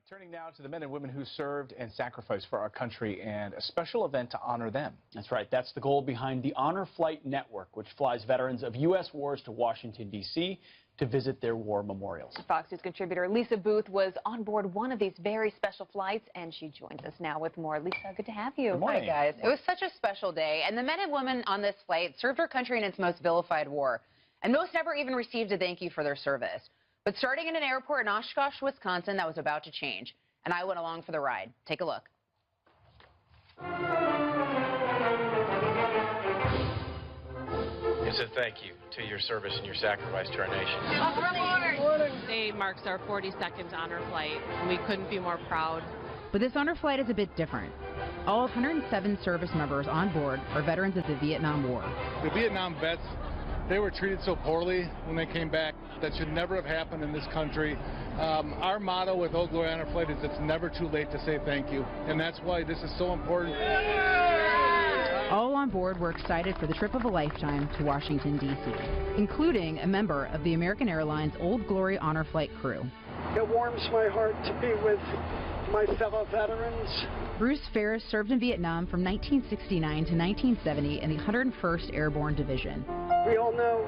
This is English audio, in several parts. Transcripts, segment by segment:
Turning now to the men and women who served and sacrificed for our country and a special event to honor them. That's right. That's the goal behind the Honor Flight Network, which flies veterans of U.S. wars to Washington, D.C. to visit their war memorials. Fox News contributor Lisa Booth was on board one of these very special flights, and she joins us now with more. Lisa, good to have you. Good morning. Hi, guys. It was such a special day, and the men and women on this flight served our country in its most vilified war, and most never even received a thank you for their service. But starting in an airport in Oshkosh, Wisconsin, that was about to change, and I went along for the ride. Take a look. It's a thank you to your service and your sacrifice to our nation. Today marks our 42nd honor flight, and we couldn't be more proud. But this honor flight is a bit different. All 107 service members on board are veterans of the Vietnam War. The Vietnam vets, they were treated so poorly when they came back. That should never have happened in this country. Our motto with Old Glory Honor Flight is it's never too late to say thank you, and that's why this is so important. All on board were excited for the trip of a lifetime to Washington, D.C., including a member of the American Airlines Old Glory Honor Flight crew. It warms my heart to be with my fellow veterans. Bruce Ferris served in Vietnam from 1969 to 1970 in the 101st Airborne Division. We all know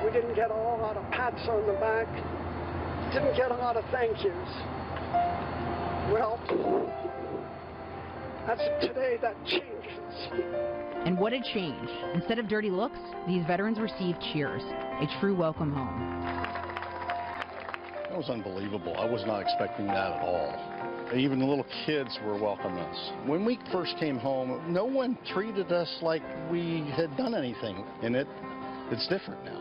we didn't get a whole lot of pats on the back, didn't get a lot of thank yous. Well, as of today, that changes. And what a change. Instead of dirty looks, these veterans received cheers, a true welcome home. That was unbelievable. I was not expecting that at all. Even the little kids were welcoming us. When we first came home, no one treated us like we had done anything, and it's different now.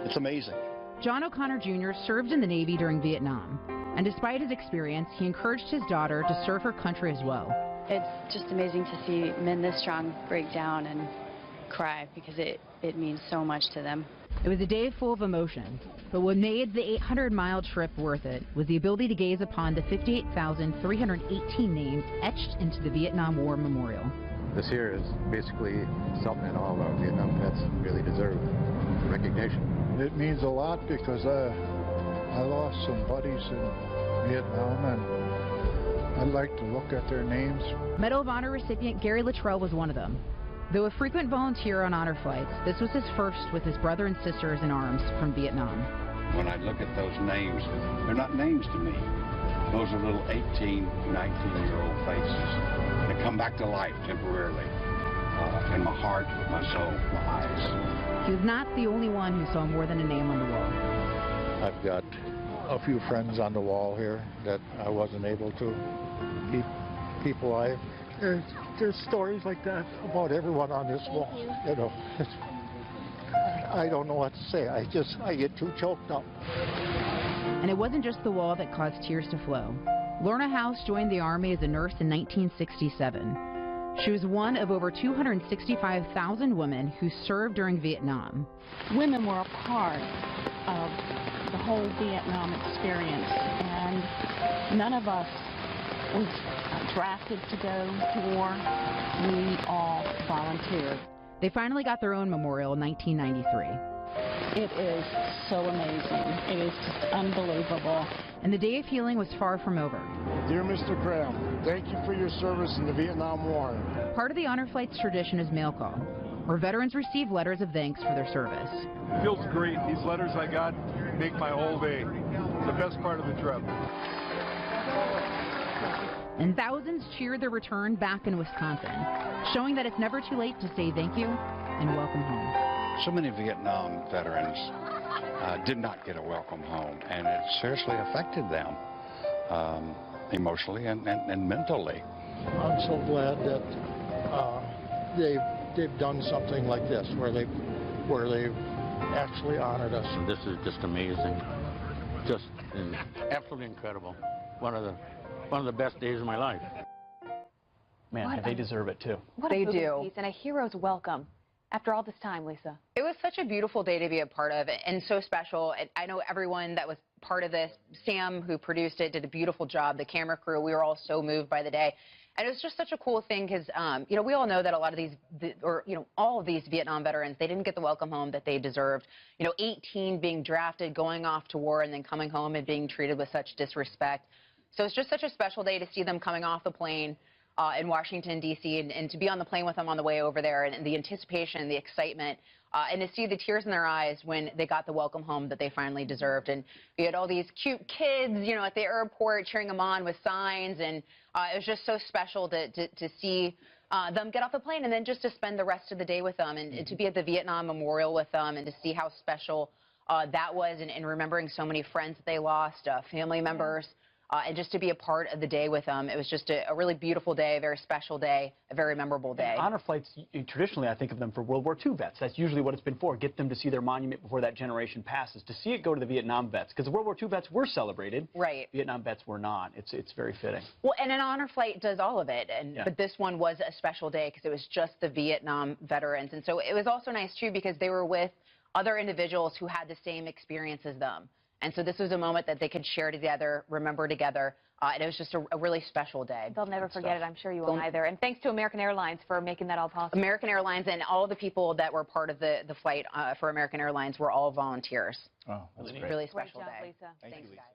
It's amazing. John O'Connor Jr. served in the Navy during Vietnam, and despite his experience, he encouraged his daughter to serve her country as well. It's just amazing to see men this strong break down and cry because it means so much to them. It was a day full of emotion, but what made the 800-mile trip worth it was the ability to gaze upon the 58,318 names etched into the Vietnam War Memorial. This here is basically something all of our Vietnam vets really deserve recognition. It means a lot because I lost some buddies in Vietnam, and I'd like to look at their names. Medal of Honor recipient Gary Luttrell was one of them. Though a frequent volunteer on honor flights, this was his first with his brother and sisters in arms from Vietnam. When I look at those names, they're not names to me. Those are little 18, 19-year-old faces that come back to life temporarily in my heart, my soul, my eyes. He was not the only one who saw more than a name on the wall. I've got a few friends on the wall here that I wasn't able to keep people alive. There's stories like that about everyone on this wall. You know, I don't know what to say. I get too choked up. And it wasn't just the wall that caused tears to flow. Lorna House joined the Army as a nurse in 1967. She was one of over 265,000 women who served during Vietnam. Women were a part of the whole Vietnam experience, and none of us was drafted to go to war. We all volunteered. They finally got their own memorial in 1993. It is so amazing. It is just unbelievable. And the day of healing was far from over. Dear Mr. Graham, thank you for your service in the Vietnam War. Part of the honor flight's tradition is mail call, where veterans receive letters of thanks for their service. It feels great. These letters I got make my whole day. It's the best part of the trip. And thousands cheered their return back in Wisconsin, showing that it's never too late to say thank you and welcome home. So many Vietnam veterans did not get a welcome home, and it seriously affected them emotionally and mentally. I'm so glad that they've done something like this, where they've actually honored us. This is just amazing, just absolutely incredible. One of the best days of my life. Man, they deserve it too. What They a moving do. piece and a hero's welcome after all this time, Lisa. It was such a beautiful day to be a part of and so special. I know everyone that was part of this, Sam, who produced it, did a beautiful job, the camera crew, we were all so moved by the day. And it was just such a cool thing because, you know, we all know that a lot of these, all of these Vietnam veterans, they didn't get the welcome home that they deserved. You know, 18 being drafted, going off to war, and then coming home and being treated with such disrespect. So it's just such a special day to see them coming off the plane in Washington, D.C., and to be on the plane with them on the way over there, and the anticipation, the excitement, and to see the tears in their eyes when they got the welcome home that they finally deserved. And we had all these cute kids, you know, at the airport cheering them on with signs, and it was just so special to see them get off the plane and then just to spend the rest of the day with them and to be at the Vietnam Memorial with them and to see how special that was, and remembering so many friends that they lost, family members. And just to be a part of the day with them. It was just a really beautiful day, a very special day, a very memorable day. And honor flights, traditionally I think of them for World War II vets. That's usually what it's been for, get them to see their monument before that generation passes. To see it go to the Vietnam vets, because the World War II vets were celebrated. Right. Vietnam vets were not. It's very fitting. Well, and an honor flight does all of it. But this one was a special day because it was just the Vietnam veterans. And so it was also nice, too, because they were with other individuals who had the same experience as them. And so this was a moment that they could share together, remember together, and it was just a really special day. They'll never forget it. I'm sure you won't either. And thanks to American Airlines for making that all possible. American Airlines and all the people that were part of the flight for American Airlines were all volunteers. Oh, that's great. Really special Great job, day. Lisa. Thank you, Lisa. Guys.